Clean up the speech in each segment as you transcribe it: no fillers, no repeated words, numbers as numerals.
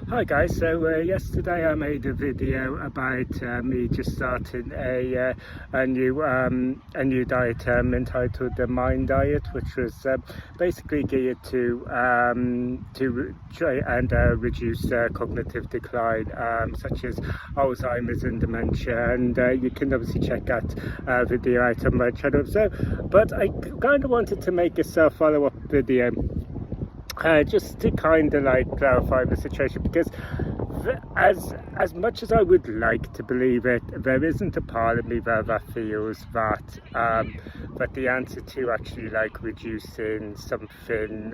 Hi guys, so yesterday I made a video about me just starting a new diet entitled the Mind Diet, which was basically geared to try and reduce cognitive decline, such as Alzheimer's and dementia. And you can obviously check that video out on my channel. But I kind of wanted to make a follow-up video. Just to kind of like clarify the situation, because as much as I would like to believe it, there isn't a part of me that feels that the answer to actually like reducing something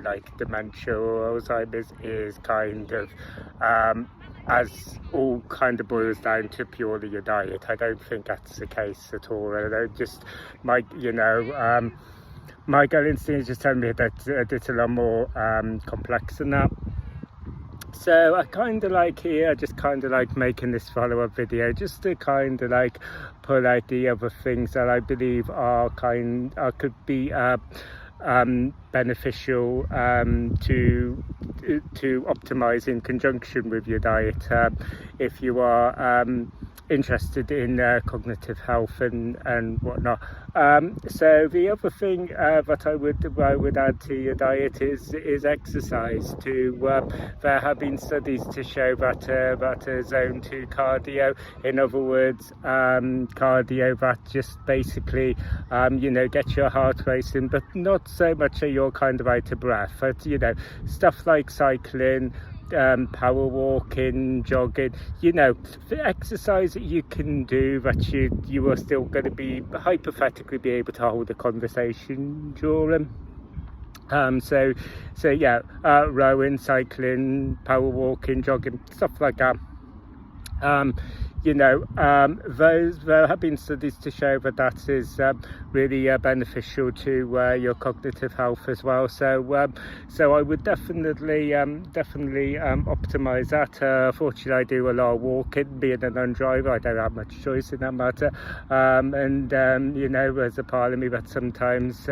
like dementia or Alzheimer's is kind of as all kind of boils down to purely your diet. I don't think that's the case at all. I don't just my gut instinct is just telling me that it's a lot more complex than that. So I kind of like here, just kind of like making this follow-up video just to kind of like pull out the other things that I believe could be beneficial to optimize in conjunction with your diet if you are interested in cognitive health and whatnot. So the other thing that I would add to your diet is exercise. There have been studies to show that zone 2 cardio, in other words, cardio that just basically gets your heart racing, but not so much that you're kind of out of breath. But stuff like cycling, power walking, jogging, the exercise that you can do that you are still going to be hypothetically be able to hold a conversation during. Rowing, cycling, power walking, jogging, stuff like that. There have been studies to show that is really beneficial to your cognitive health as well. So I would definitely optimize that. Fortunately, I do a lot of walking. Being a non-driver, I don't have much choice in that matter. There's a part of me that sometimes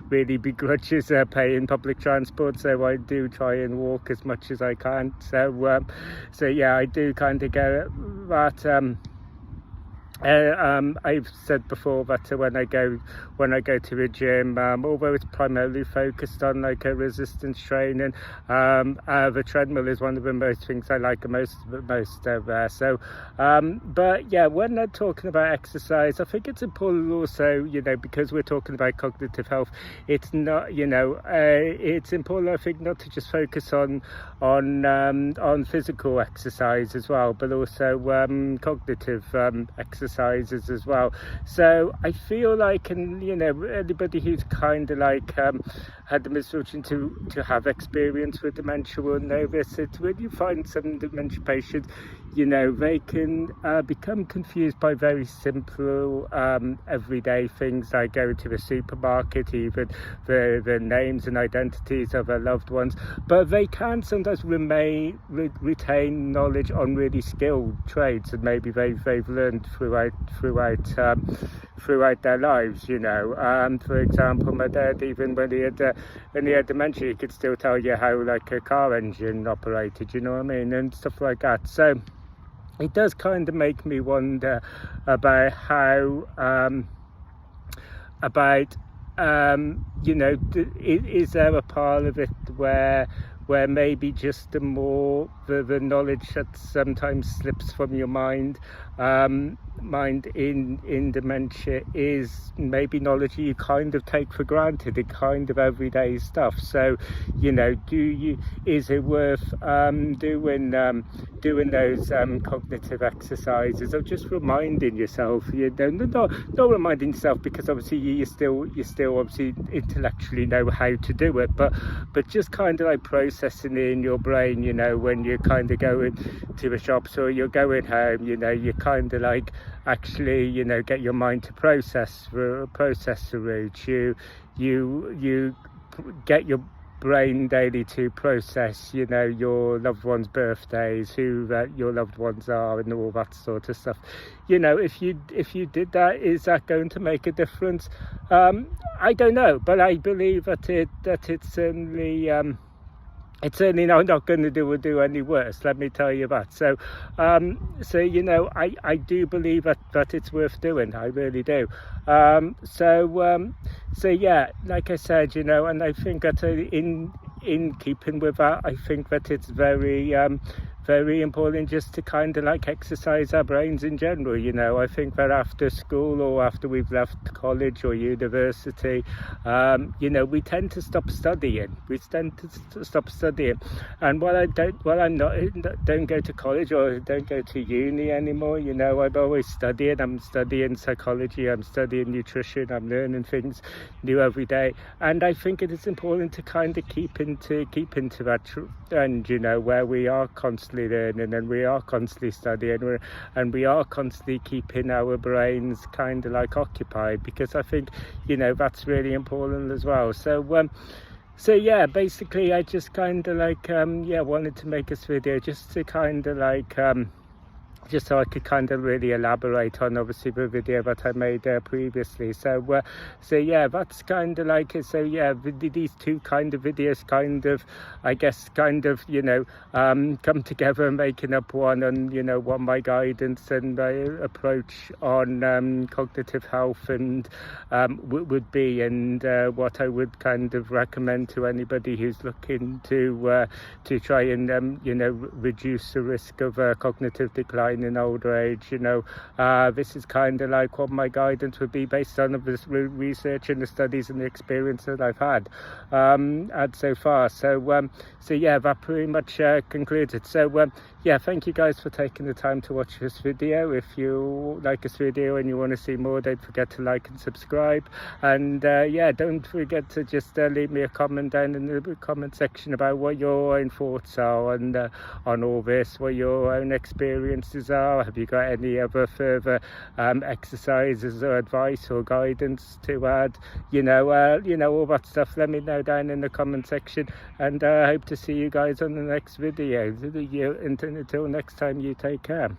really begrudges paying public transport. So I do try and walk as much as I can. So I do kind of get that. I've said before that when I go to a gym, although it's primarily focused on like a resistance training, the treadmill is one of the most things I like the most there. So, but yeah, when they're talking about exercise, I think it's important also, because we're talking about cognitive health, it's not, it's important, I think, not to just focus on physical exercise as well, but also cognitive exercises as well. So I feel like, and anybody who's kind of like had the misfortune to have experience with dementia will know this. It's when you find some dementia patients, they can become confused by very simple everyday things like going to a supermarket, even the names and identities of their loved ones, but they can sometimes retain knowledge on really skilled trades that maybe they've learned throughout their lives. For example, my dad, even when he had dementia, he could still tell you how like a car engine operated, and stuff like that. So it does kind of make me wonder about how is there a part of it where maybe just the knowledge that sometimes slips from your mind in dementia is maybe knowledge you kind of take for granted, it kind of everyday stuff. So is it worth doing those cognitive exercises, or just reminding yourself, not reminding yourself, because obviously you still obviously intellectually know how to do it, but just kind of like processing it in your brain, when you're kind of going to the shops or you're going home, you kind of like actually get your mind to process the route. You get your brain daily to process your loved ones' birthdays, who your loved ones are, and all that sort of stuff. If you did that, is that going to make a difference? I don't know, but I believe that it's certainly it's certainly not going to do any worse, let me tell you that. So you know, I do believe that it's worth doing, I really do. So yeah, like I said, you know, and I think that in keeping with that, I think that it's very important just to kind of like exercise our brains in general. You know, I think that after school or after we've left college or university, you know, we tend to stop studying. And while I'm don't go to college or don't go to uni anymore, you know, I'm always studying. I'm studying psychology, I'm studying nutrition, I'm learning things new every day. And I think it is important to kind of keep into that trend, you know, where we are constantly learning and we are constantly studying and we are constantly keeping our brains kind of like occupied, because I think, you know, that's really important as well. So yeah, basically I just kind of like wanted to make this video just to kind of like just so I could kind of really elaborate on obviously the video that I made previously. So yeah, that's kind of like it. So yeah, these two kind of videos kind of, I guess, kind of, you know, come together and making up one on, you know, what my guidance and my approach on cognitive health and would be, and what I would kind of recommend to anybody who's looking to try and you know, reduce the risk of cognitive decline in older age. You know, this is kind of like what my guidance would be based on this research and the studies and the experience that I've had so far. So yeah, that pretty much concludes it. So yeah, thank you guys for taking the time to watch this video. If you like this video and you want to see more, don't forget to like and subscribe. And yeah, don't forget to just leave me a comment down in the comment section about what your own thoughts are on all this, what your own experiences are. Have you got any other further exercises or advice or guidance to add? You know, all that stuff. Let me know down in the comment section, and I hope to see you guys on the next video. Until next time, you take care.